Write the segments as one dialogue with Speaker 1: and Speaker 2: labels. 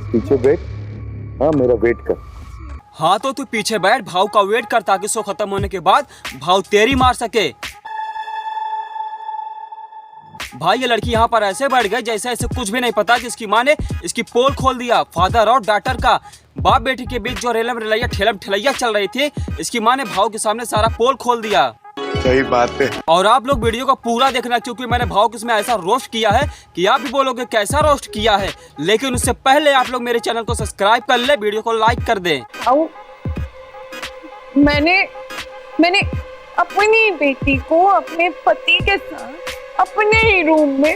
Speaker 1: पीछे बैठ। हाँ, मेरा वेट कर।
Speaker 2: हाँ तो तू पीछे बैठ, भाव का वेट कर ताकि शो खत्म होने के बाद भाव तेरी मार सके। भाई ये लड़की यहाँ पर ऐसे बैठ गई जैसे ऐसे कुछ भी नहीं पता कि इसकी माँ ने इसकी पोल खोल दिया। फादर और डॉटर का, बाप बेटी के बीच जो रेलम रेलैया ठेलम ठेलैया चल रही थी, इसकी माँ ने भाव के सामने सारा पोल खोल दिया।
Speaker 1: सही बात है।
Speaker 2: और आप लोग वीडियो को पूरा देखना क्योंकि मैंने भाव के इसमें ऐसा रोस्ट किया है कि आप भी बोलोगे कैसा रोस्ट किया है। लेकिन उससे पहले आप लोग मेरे चैनल को सब्सक्राइब कर ले, वीडियो को लाइक कर दें।
Speaker 3: मैंने अपनी बेटी को अपने पति के साथ अपने ही रूम में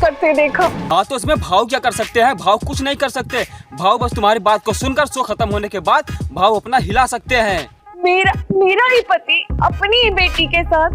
Speaker 3: करते देखा।
Speaker 2: हाँ तो इसमें भाव क्या कर सकते हैं? भाव कुछ नहीं कर सकते। भाव बस तुम्हारी बात को सुनकर शो खत्म होने के बाद भाव अपना हिला सकते हैं।
Speaker 3: मेरा ही पति अपनी ही बेटी के साथ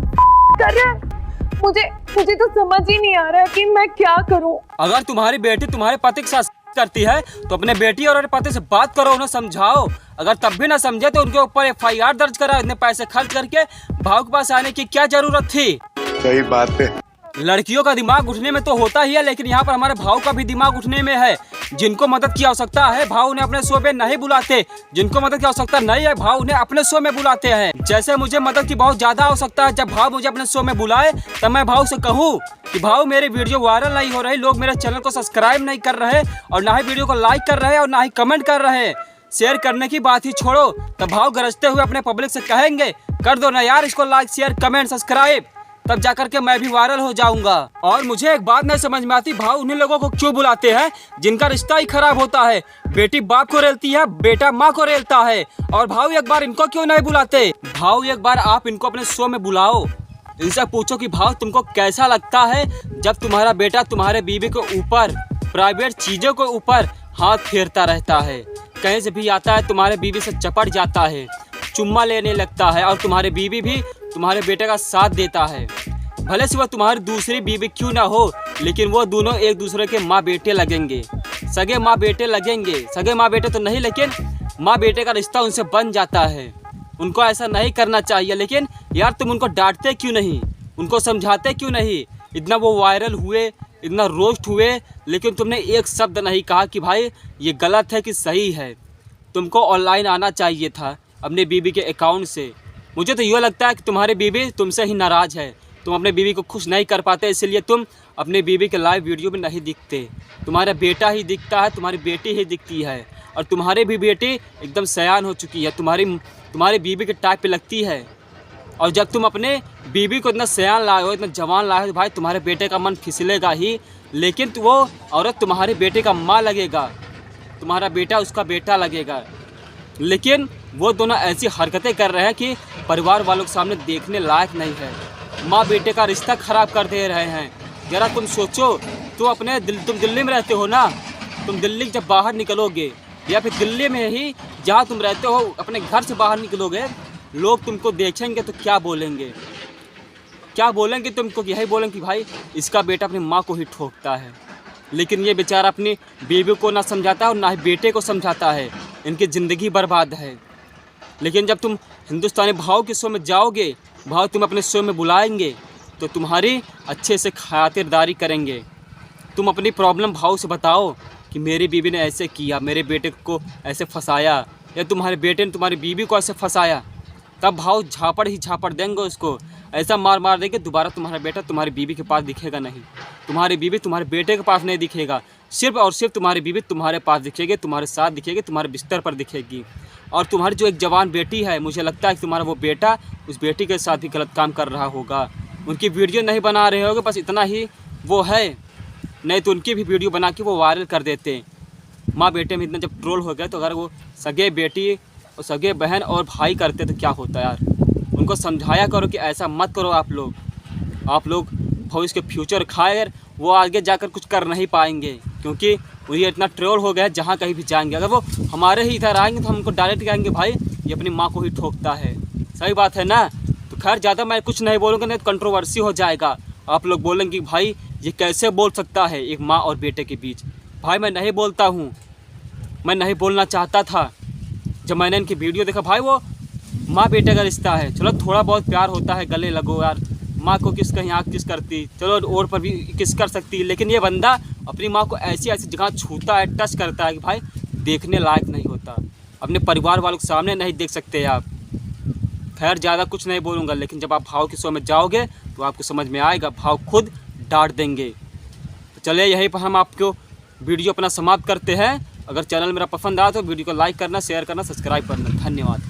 Speaker 3: कर रहा है। मुझे तो समझ ही नहीं आ रहा है कि मैं क्या करूं।
Speaker 2: अगर तुम्हारी बेटी तुम्हारे पति के साथ करती है तो अपने बेटी और पति से बात करो, उन्हें समझाओ। अगर तब भी ना समझे तो उनके ऊपर FIR दर्ज करा। इतने पैसे खर्च करके भाव के पास आने की क्या जरूरत थी?
Speaker 1: सही बात है।
Speaker 2: लड़कियों का दिमाग उठने में तो होता ही है, लेकिन यहाँ पर हमारे भाव का भी दिमाग उठने में है। जिनको मदद की आवश्यकता है भाव उन्हें अपने शो में नहीं बुलाते। जिनको मदद की आवश्यकता नहीं है भाव उन्हें अपने शो में बुलाते हैं। जैसे मुझे मदद की बहुत ज्यादा आवश्यकता है, जब भाव मुझे अपने शो में बुलाए तब मैं भाव से कहूँ कि भाव मेरी वीडियो वायरल नहीं हो रही, लोग मेरे चैनल को सब्सक्राइब नहीं कर रहे और ना ही वीडियो को लाइक कर रहे और ना ही कमेंट कर रहे। शेयर करने की बात ही छोड़ो। तब भाव गरजते हुए अपने पब्लिक से कहेंगे कर दो ना यार इसको लाइक शेयर कमेंट सब्सक्राइब, तब जाकर के मैं भी वायरल हो जाऊंगा। और मुझे एक बात नहीं समझ में आती, भाव उन्हीं लोगों को क्यों बुलाते हैं जिनका रिश्ता ही खराब होता है। बेटी बाप को रेलती है, बेटा माँ को रेलता है, और भाव एक बार इनको क्यों नहीं बुलाते? भाव एक बार आप इनको अपने शो में बुलाओ, इनसे पूछो कि भाव तुमको कैसा लगता है जब तुम्हारा बेटा तुम्हारे बीवी के ऊपर प्राइवेट चीजों के ऊपर हाथ फेरता रहता है, कहीं से भी आता है तुम्हारे बीवी से चपट जाता है, चुम्मा लेने लगता है, और तुम्हारे बीवी भी तुम्हारे बेटे का साथ देता है। भले से वह तुम्हारी दूसरी बीवी क्यों ना हो, लेकिन वो दोनों एक दूसरे के माँ बेटे लगेंगे, सगे माँ बेटे लगेंगे। सगे माँ बेटे तो नहीं, लेकिन माँ बेटे का रिश्ता उनसे बन जाता है। उनको ऐसा नहीं करना चाहिए। लेकिन यार तुम उनको डांटते क्यों नहीं, उनको समझाते क्यों नहीं? इतना वो वायरल हुए, इतना रोस्ट हुए, लेकिन तुमने एक शब्द नहीं कहा कि भाई ये गलत है कि सही है। तुमको ऑनलाइन आना चाहिए था अपने बीवी के अकाउंट से। मुझे तो ये लगता है कि तुम्हारी बीवी तुमसे ही नाराज़ है, तुम अपने बीवी को खुश नहीं कर पाते, इसलिए तुम अपने बीवी के लाइव वीडियो में नहीं दिखते। तुम्हारा बेटा ही दिखता है, तुम्हारी बेटी ही दिखती है, और तुम्हारी भी बेटी एकदम सयान हो चुकी है, तुम्हारी बीवी के टाइप पे लगती है। और जब तुम अपने बीवी को इतना सयान लाए हो, इतना जवान लाए हो, तो भाई तुम्हारे बेटे का मन फिसलेगा ही, लेकिन वो औरत तुम्हारे बेटे का माँ लगेगा, तुम्हारा बेटा उसका बेटा लगेगा। लेकिन वो दोनों ऐसी हरकतें कर रहे हैं कि परिवार वालों के सामने देखने लायक नहीं है। माँ बेटे का रिश्ता ख़राब कर दे रहे हैं। ज़रा तुम सोचो, तुम दिल्ली में रहते हो ना, तुम दिल्ली जब बाहर निकलोगे या फिर दिल्ली में ही जहाँ तुम रहते हो अपने घर से बाहर निकलोगे, लोग तुमको देखेंगे तो क्या बोलेंगे? क्या बोलेंगे तुमको? यही बोलेंगे कि भाई इसका बेटा अपनी माँ को ही ठोकता है। लेकिन ये बेचारा अपनी बीवी को ना समझाता है और ना ही बेटे को समझाता है, इनकी ज़िंदगी बर्बाद है। लेकिन जब तुम हिंदुस्तानी भाव के शो में जाओगे, भाव तुम अपने शो में बुलाएंगे तो तुम्हारी अच्छे से खातिरदारी करेंगे। तुम अपनी प्रॉब्लम भाव से बताओ कि मेरी बीवी ने ऐसे किया, मेरे बेटे को ऐसे फंसाया, या तुम्हारे बेटे ने तुम्हारी बीवी को ऐसे फंसाया, तब भाव झापड़ ही झापड़ देंगे उसको। ऐसा मार देंगे दोबारा तुम्हारा बेटा तुम्हारी बीवी के पास दिखेगा नहीं, तुम्हारी बीवी तुम्हारे बेटे के पास नहीं दिखेगा, सिर्फ और सिर्फ तुम्हारी बीवी तुम्हारे पास दिखेगी, तुम्हारे साथ दिखेगी, तुम्हारे बिस्तर पर दिखेगी। और तुम्हारी जो एक जवान बेटी है, मुझे लगता है कि तुम्हारा वो बेटा उस बेटी के साथ भी गलत काम कर रहा होगा। उनकी वीडियो नहीं बना रहे होगे, बस इतना ही वो है, नहीं तो उनकी भी वीडियो बना के वो वायरल कर देते। माँ बेटे में इतना जब ट्रोल हो गया, तो अगर वो सगे बेटी और सगे बहन और भाई करते तो क्या होता यार? उनको समझाया करो कि ऐसा मत करो। आप लोग भविष्य के फ्यूचर खाए, वो आगे जाकर कुछ कर नहीं पाएंगे, क्योंकि वो ये इतना ट्रोल हो गया है। जहाँ कहीं भी जाएंगे, अगर वो हमारे ही इधर आएंगे तो हम उनको डायरेक्ट कहेंगे भाई ये अपनी माँ को ही ठोकता है। सही बात है ना? तो खैर ज़्यादा मैं कुछ नहीं बोलूँगा, नहीं तो कंट्रोवर्सी हो जाएगा। आप लोग बोलेंगे भाई ये कैसे बोल सकता है एक माँ और बेटे के बीच। भाई मैं नहीं बोलता हूँ, मैं नहीं बोलना चाहता था। जब मैंने इनकी वीडियो देखा, भाई वो माँ बेटे का रिश्ता है, चलो थोड़ा बहुत प्यार होता है, गले लगो यार, माँ को किस कहीं आँख किस करती, चलो और पर भी किस कर सकती, लेकिन ये बंदा अपनी माँ को ऐसी ऐसी जगह छूता है, टच करता है कि भाई देखने लायक नहीं होता। अपने परिवार वालों के सामने नहीं देख सकते आप। खैर ज़्यादा कुछ नहीं बोलूँगा, लेकिन जब आप भाव के शो में जाओगे तो आपको समझ में आएगा, भाव खुद डांट देंगे। तो चलिए यहीं पर हम आपको वीडियो अपना समाप्त करते हैं। अगर चैनल मेरा पसंद आया तो वीडियो को लाइक करना, शेयर करना, सब्सक्राइब करना। धन्यवाद।